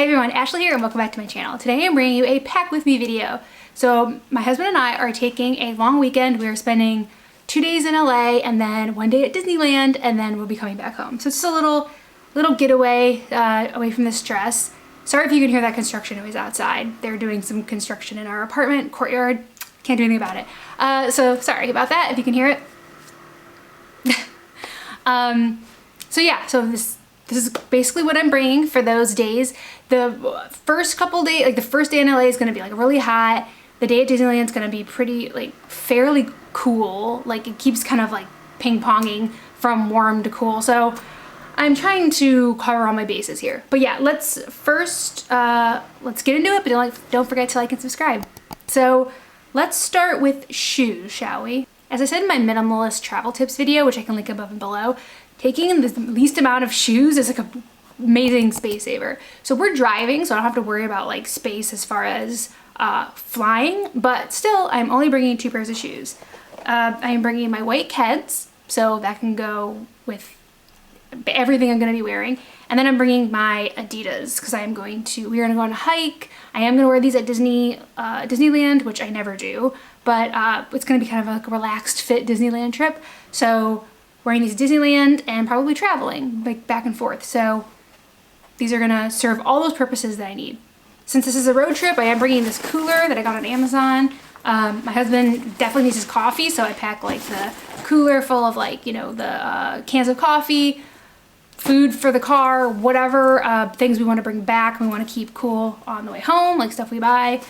Hi everyone, Ashley here and welcome back to my channel. Today I'm bringing you a pack with me video. So my husband and I are taking a long weekend. We are spending 2 days in LA and then 1 day at Disneyland, and then we'll be coming back home. So it's just a little getaway away from the stress. Sorry if you can hear that construction noise outside. They're doing some construction in our apartment courtyard. Can't do anything about it. So sorry about that if you can hear it. So this is basically what I'm bringing for those days. The first couple days, like the first day in LA is gonna be like really hot. The day at Disneyland is gonna be pretty, like fairly cool. Like it keeps kind of like ping-ponging from warm to cool. So I'm trying to cover all my bases here. But yeah, let's get into it, but don't forget to like and subscribe. So let's start with shoes, shall we? As I said in my minimalist travel tips video, which I can link above and below, taking the least amount of shoes is like an amazing space saver. So we're driving, so I don't have to worry about like space as far as flying, but still I'm only bringing 2 pairs of shoes. I am bringing my white Keds, so that can go with everything I'm gonna be wearing. And then I'm bringing my Adidas because we're gonna go on a hike. I am gonna wear these at Disneyland, which I never do, but it's gonna be kind of like a relaxed fit Disneyland trip. So wearing these at Disneyland and probably traveling like back and forth. So these are gonna serve all those purposes that I need. Since this is a road trip, I am bringing this cooler that I got on Amazon. My husband definitely needs his coffee, so I pack like the cooler full of like, you know, the cans of coffee, food for the car, whatever things we want to bring back and we want to keep cool on the way home, like stuff we buy,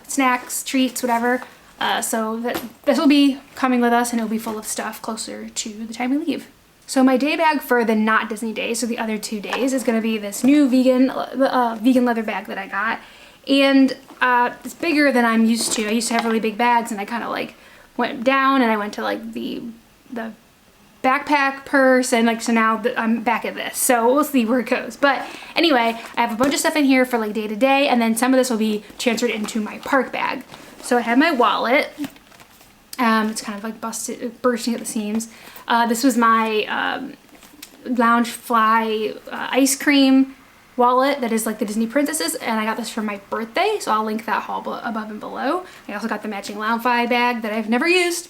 snacks, treats, whatever. So this will be coming with us and it'll be full of stuff closer to the time we leave. So my day bag for the not Disney days, so the other 2 days, is going to be this new vegan leather bag that I got. And it's bigger than I'm used to. I used to have really big bags and I kind of like went down and I went to like the backpack purse, and like so now I'm back at this, so we'll see where it goes. But anyway, I have a bunch of stuff in here for like day to day, and then some of this will be transferred into my park bag. So I have my wallet. It's kind of like bursting at the seams. This was my Loungefly ice cream wallet that is like the Disney princesses, and I got this for my birthday, so I'll link that haul above and below. I also got the matching Loungefly bag that I've never used,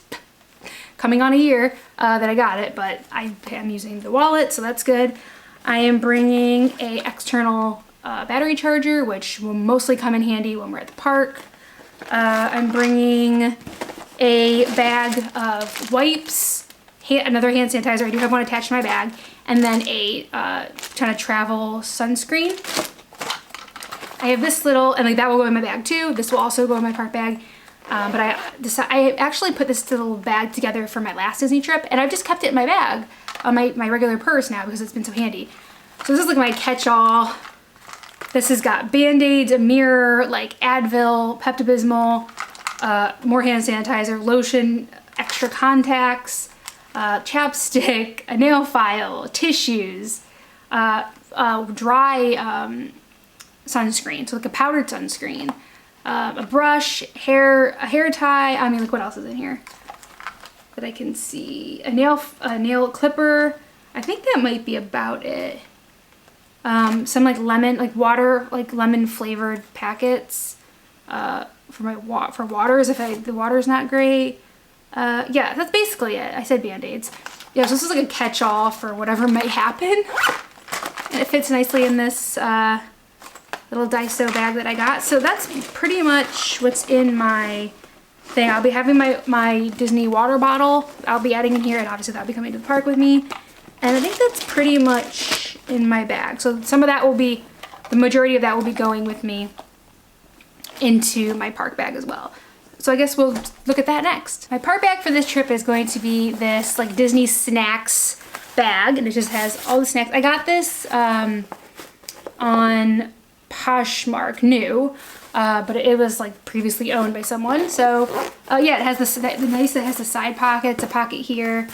coming on a year that I got it, but I am using the wallet, so that's good. I am bringing a external battery charger, which will mostly come in handy when we're at the park. I'm bringing a bag of wipes, another hand sanitizer. I do have one attached to my bag, and then a kind of travel sunscreen. I have this little, and like that will go in my bag too. This will also go in my park bag. But I actually put this little bag together for my last Disney trip, and I've just kept it in my bag, on my regular purse now because it's been so handy. So this is like my catch-all. This has got Band-Aids, a mirror, like Advil, Pepto-Bismol, more hand sanitizer, lotion, extra contacts, chapstick, a nail file, tissues, dry sunscreen, so like a powdered sunscreen. A brush, a hair tie. I mean, like what else is in here that I can see? A nail clipper. I think that might be about it. Some like lemon flavored packets for waters if the water's not great. Yeah, that's basically it. I said Band-Aids. Yeah, so this is like a catch-all for whatever might happen, and it fits nicely in this little Daiso bag that I got. So that's pretty much what's in my thing. I'll be having my Disney water bottle I'll be adding in here, and obviously that'll be coming to the park with me. And I think that's pretty much in my bag. So some of that the majority of that will be going with me into my park bag as well. So I guess we'll look at that next. My park bag for this trip is going to be this like Disney snacks bag, and it just has all the snacks. I got this on Poshmark new, but it was like previously owned by someone. So yeah, it has it has the side pockets, a pocket here,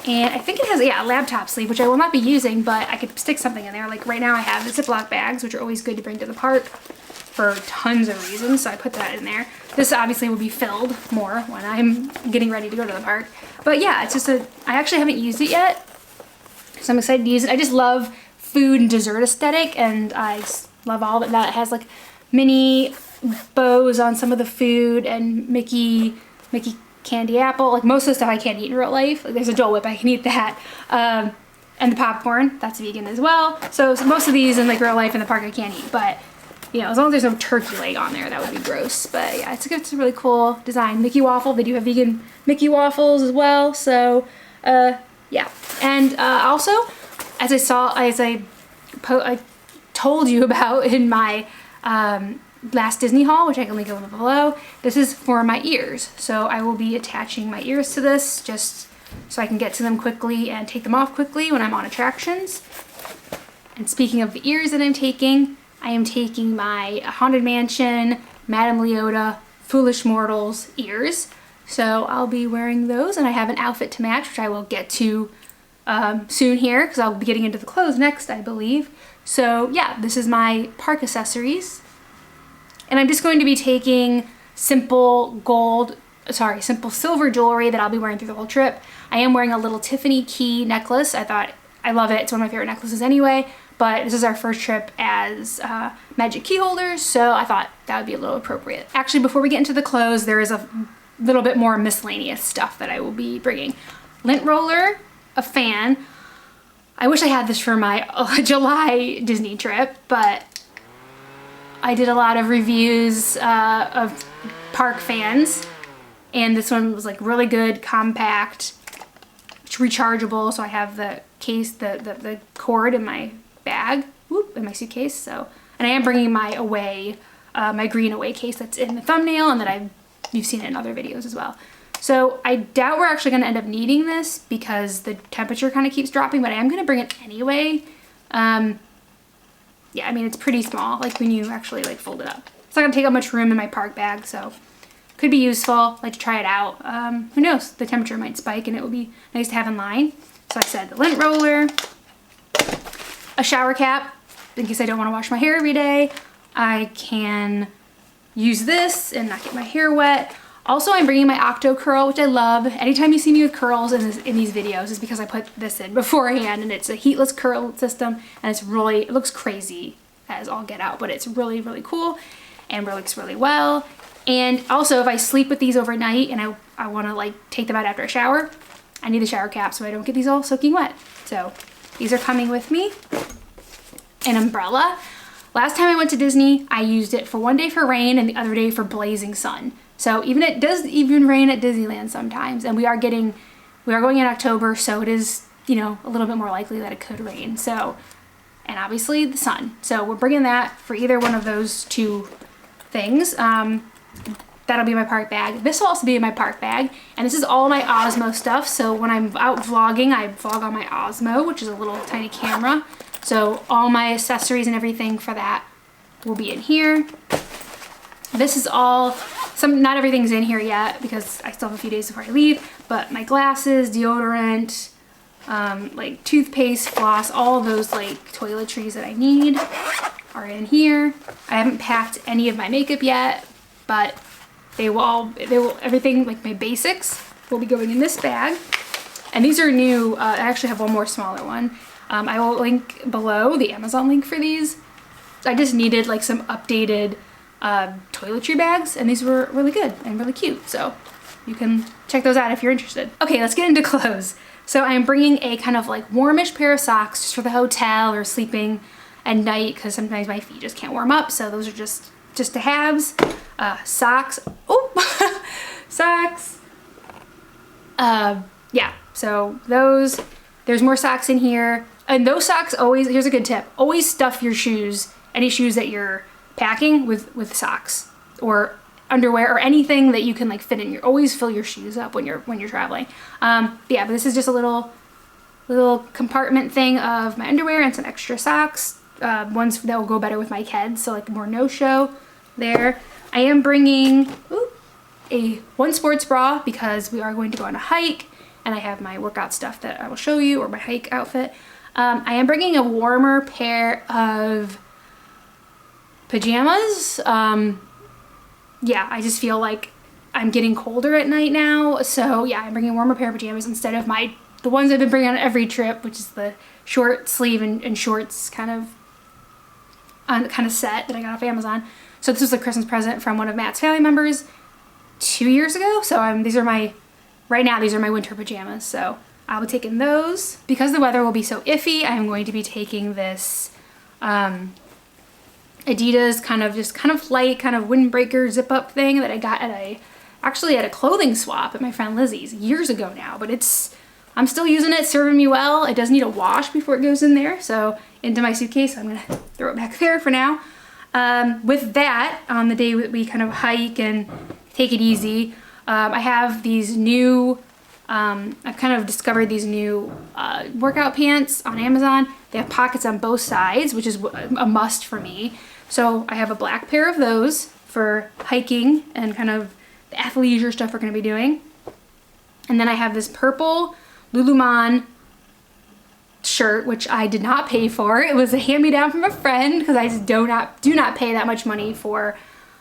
and I think it has a laptop sleeve, which I will not be using, but I could stick something in there. Like right now I have the Ziploc bags, which are always good to bring to the park for tons of reasons, so I put that in there. This obviously will be filled more when I'm getting ready to go to the park. But yeah, it's just I actually haven't used it yet, so I'm excited to use it. I just love food and dessert aesthetic, and I Love all that. It has like mini bows on some of the food and Mickey candy apple. Like most of the stuff I can't eat in real life. Like there's a Dole Whip, I can eat that. And the popcorn, that's vegan as well. So most of these in like real life in the park I can't eat, but you know, as long as there's no turkey leg on there, that would be gross. But yeah, it's a really cool design. Mickey waffle, they do have vegan Mickey waffles as well. So yeah. And also, as I told you about in my last Disney haul, which I can link over below, this is for my ears. So I will be attaching my ears to this just so I can get to them quickly and take them off quickly when I'm on attractions. And speaking of the ears that I'm taking, I am taking my Haunted Mansion, Madame Leota, Foolish Mortals ears. So I'll be wearing those, and I have an outfit to match, which I will get to soon here, because I'll be getting into the clothes next, I believe. So yeah, this is my park accessories. And I'm just going to be taking simple silver jewelry that I'll be wearing through the whole trip. I am wearing a little Tiffany key necklace. I love it. It's one of my favorite necklaces anyway, but this is our first trip as magic key holders, so I thought that would be a little appropriate. Actually, before we get into the clothes, there is a little bit more miscellaneous stuff that I will be bringing. Lint roller, a fan. I wish I had this for my July Disney trip, but I did a lot of reviews of park fans, and this one was like really good, compact, it's rechargeable, so I have the case, the cord in my bag, in my suitcase. So, and I am bringing my my green away case that's in the thumbnail, and that you've seen it in other videos as well. So I doubt we're actually going to end up needing this because the temperature kind of keeps dropping, but I am going to bring it anyway. Yeah, I mean, it's pretty small, like when you actually like fold it up. It's not going to take up much room in my park bag, so could be useful, like to try it out. Who knows, the temperature might spike and it would be nice to have in line. So I said the lint roller, a shower cap, in case I don't want to wash my hair every day. I can use this and not get my hair wet. Also, I'm bringing my Octo Curl, which I love. Anytime you see me with curls in these videos, is because I put this in beforehand, and it's a heatless curl system, and it looks crazy as all get out, but it's really, really cool and works really well. And also, if I sleep with these overnight and I want to like take them out after a shower, I need the shower cap so I don't get these all soaking wet. So these are coming with me. An umbrella. Last time I went to Disney, I used it for one day for rain and the other day for blazing sun. So it does even rain at Disneyland sometimes, and we are going in October, so it is, you know, a little bit more likely that it could rain. So, and obviously the sun. So we're bringing that for either one of those two things. That'll be my park bag. This will also be in my park bag, and this is all my Osmo stuff. So when I'm out vlogging, I vlog on my Osmo, which is a little tiny camera. So all my accessories and everything for that will be in here. This is all, not everything's in here yet because I still have a few days before I leave, but my glasses, deodorant, like toothpaste, floss, all of those like toiletries that I need are in here. I haven't packed any of my makeup yet, but everything, like my basics will be going in this bag. And these are new. I actually have one more smaller one. I will link below the Amazon link for these. I just needed like some updated toiletry bags, and these were really good and really cute, so you can check those out if you're interested. Okay, let's get into clothes. So I'm bringing a kind of like warmish pair of socks just for the hotel or sleeping at night, because sometimes my feet just can't warm up, so those are just to haves. Socks. Oh, socks. Yeah, so those, there's more socks in here, and those socks always, here's a good tip, always stuff your shoes, any shoes that you're packing with socks or underwear or anything that you can like fit in. Always fill your shoes up when you're traveling. Yeah, but this is just a little compartment thing of my underwear and some extra socks, ones that will go better with my kids, so like more no-show there. I am bringing one sports bra because we are going to go on a hike, and I have my workout stuff that I will show you, or my hike outfit. I am bringing a warmer pair of pajamas. Yeah, I just feel like I'm getting colder at night now, so yeah, I'm bringing a warmer pair of pajamas instead of the ones I've been bringing on every trip, which is the short sleeve and shorts kind of kind of set that I got off Amazon. So this was a Christmas present from one of Matt's family members 2 years ago. So right now these are my winter pajamas. So I'll be taking those. Because the weather will be so iffy, I'm going to be taking this Adidas kind of light, kind of windbreaker zip up thing that I got actually at a clothing swap at my friend Lizzie's years ago now, but I'm still using it, serving me well. It does need a wash before it goes in there, so into my suitcase. I'm gonna throw it back there for now. With that, on the day we kind of hike and take it easy, I have these new, I've kind of discovered these new workout pants on Amazon. They have pockets on both sides, which is a must for me. So I have a black pair of those for hiking and kind of the athleisure stuff we're gonna be doing. And then I have this purple Lululemon shirt, which I did not pay for. It was a hand-me-down from a friend because I just do not pay that much money for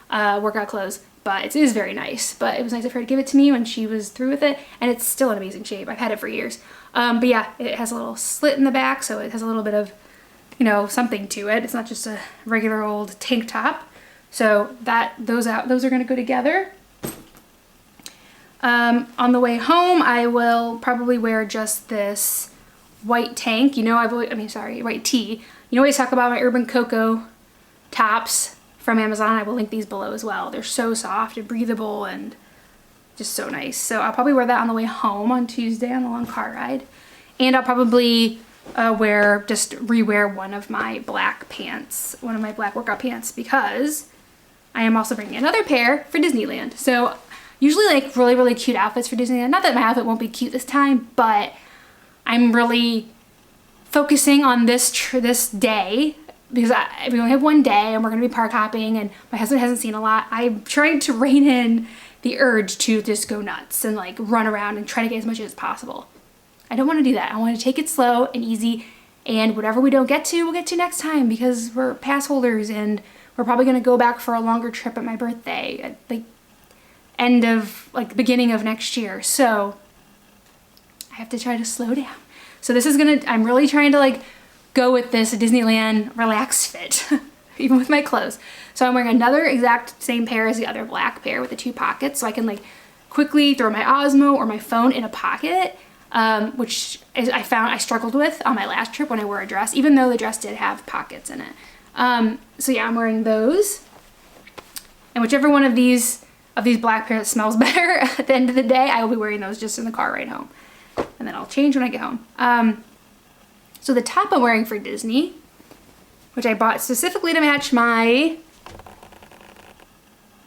workout clothes, but it is very nice. But it was nice of her to give it to me when she was through with it, and it's still in amazing shape. I've had it for years. But yeah, it has a little slit in the back, so it has a little bit of, you know, something to it. It's not just a regular old tank top. So those are gonna go together. On the way home, I will probably wear just this white tank. You know, white tee. You know, I always talk about my Urban Cocoa tops from Amazon. I will link these below as well. They're so soft and breathable and just so nice. So I'll probably wear that on the way home on Tuesday on the long car ride. And I'll probably rewear one of my black workout pants, because I am also bringing another pair for Disneyland. So usually like really, really cute outfits for Disneyland. Not that my outfit won't be cute this time, but I'm really focusing on this day because we only have one day and we're gonna be park hopping and my husband hasn't seen a lot. I'm trying to rein in the urge to just go nuts and like run around and try to get as much as possible. I don't want to do that. I want to take it slow and easy, and whatever we don't get to, we'll get to next time, because we're pass holders and we're probably gonna go back for a longer trip at my birthday at like beginning of next year. So I have to try to slow down. So I'm really trying to like go with this Disneyland relaxed fit, even with my clothes. So I'm wearing another exact same pair as the other black pair with the 2 pockets, so I can like quickly throw my Osmo or my phone in a pocket, which I found I struggled with on my last trip when I wore a dress, even though the dress did have pockets in it. So yeah, I'm wearing those. And whichever one of these black pairs smells better at the end of the day, I will be wearing those just in the car ride home. And then I'll change when I get home. So the top I'm wearing for Disney, which I bought specifically to match my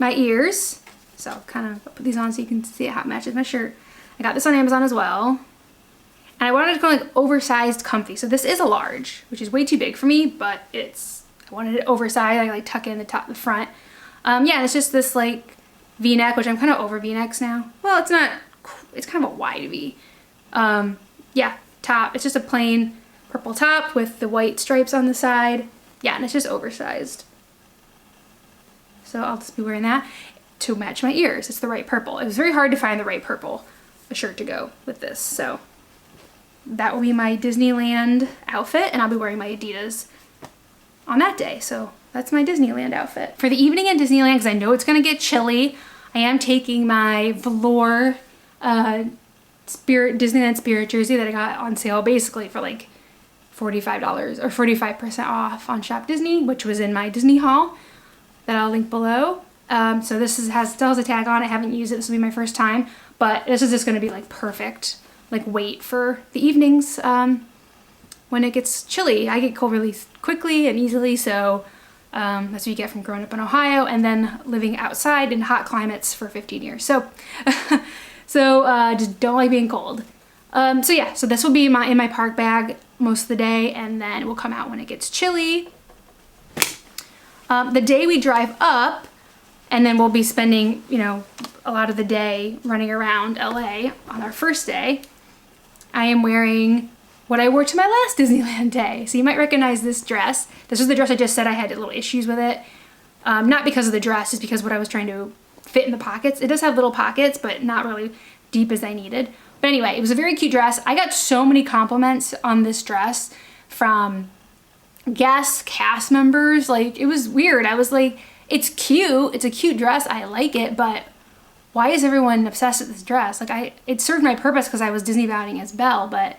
ears. So I'll kind of put these on so you can see how it matches my shirt. I got this on Amazon as well. And I wanted to go like oversized comfy. So this is a large, which is way too big for me, but I wanted it oversized. I like tuck it in the front. Yeah, and it's just this like V-neck, which I'm kind of over V-necks now. Well, it's not, it's kind of a wide V. Yeah, top, it's just a plain purple top with the white stripes on the side. Yeah, and it's just oversized. So I'll just be wearing that to match my ears. It's the right purple. It was very hard to find the right purple, a shirt to go with this. So that will be my Disneyland outfit, and I'll be wearing my Adidas on that day. So that's my Disneyland outfit. For the evening at Disneyland, because I know it's gonna get chilly, I am taking my velour Disneyland Spirit jersey that I got on sale basically for like $45 or 45% off on Shop Disney, which was in my Disney haul that I'll link below. So this still has a tag on. I haven't used it. This will be my first time, but this is just going to be like perfect, like weight for the evenings when it gets chilly. I get cold really quickly and easily, so that's what you get from growing up in Ohio and then living outside in hot climates for 15 years. So, just don't like being cold. So yeah, so this will be in my park bag most of the day, and then it will come out when it gets chilly. The day we drive up, and then we'll be spending, you know, a lot of the day running around LA on our first day, I am wearing what I wore to my last Disneyland day. So you might recognize this dress. This was the dress I just said I had little issues with it. Not because of the dress, just because what I was trying to fit in the pockets. It does have little pockets, but not really deep as I needed. But anyway, it was a very cute dress. I got so many compliments on this dress from guests, cast members. Like, it was weird. I was like, it's cute. It's a cute dress. I like it, but why is everyone obsessed with this dress? Like, it served my purpose because I was Disney bounding as Belle, but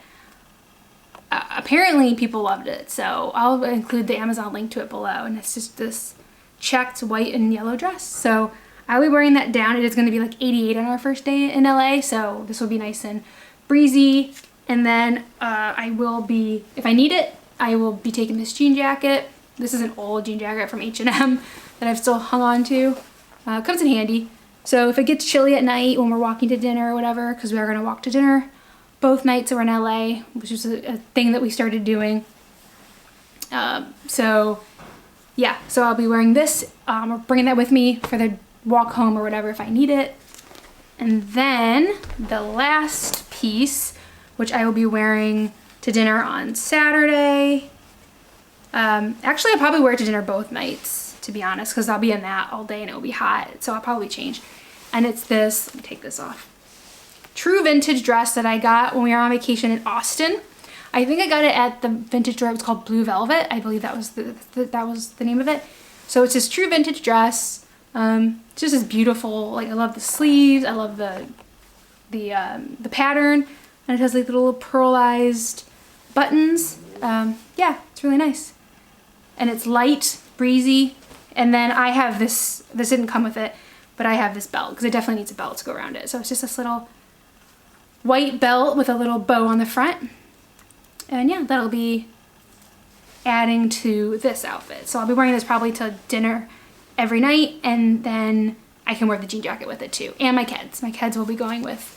apparently people loved it. So I'll include the Amazon link to it below. And it's just this checked white and yellow dress. So I'll be wearing that down. It is going to be like 88 on our first day in LA. So this will be nice and breezy. And then I will be, if I need it, I will be taking this jean jacket. This is an old jean jacket from H&M that I've still hung on to. Comes in handy. So if it gets chilly at night when we're walking to dinner or whatever, because we are going to walk to dinner both nights that we're in LA, which is a thing that we started doing. So yeah, so I'll be wearing this, or bringing that with me for the walk home or whatever if I need it. And then the last piece, which I will be wearing to dinner on Saturday. Actually, I'll probably wear it to dinner both nights, to be honest, because I'll be in that all day and it'll be hot, so I'll probably change. And it's this, let me take this off, true vintage dress that I got when we were on vacation in Austin. I think I got it at the vintage store. It was called Blue Velvet. I believe that was the name of it. So it's this true vintage dress. It's just this beautiful, like, I love the sleeves. I love the pattern. And it has like little pearlized buttons. Yeah, it's really nice. And it's light, breezy. And then I have this didn't come with it, but I have this belt because it definitely needs a belt to go around it. So it's just this little white belt with a little bow on the front. And yeah, that'll be adding to this outfit. So I'll be wearing this probably to dinner every night, and then I can wear the jean jacket with it too. And my kids. My kids will be going with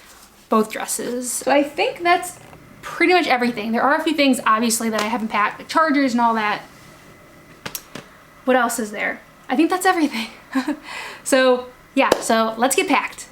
both dresses. So I think that's pretty much everything. There are a few things obviously that I haven't packed, like chargers and all that. What else is there? I think that's everything. So yeah, so let's get packed.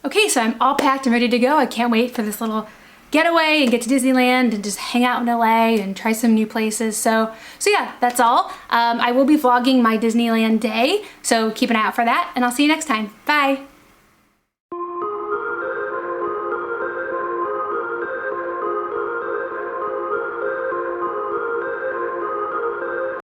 Okay, so I'm all packed and ready to go. I can't wait for this little getaway and get to Disneyland and just hang out in LA and try some new places. So yeah, that's all. I will be vlogging my Disneyland day, so keep an eye out for that, and I'll see you next time. Bye.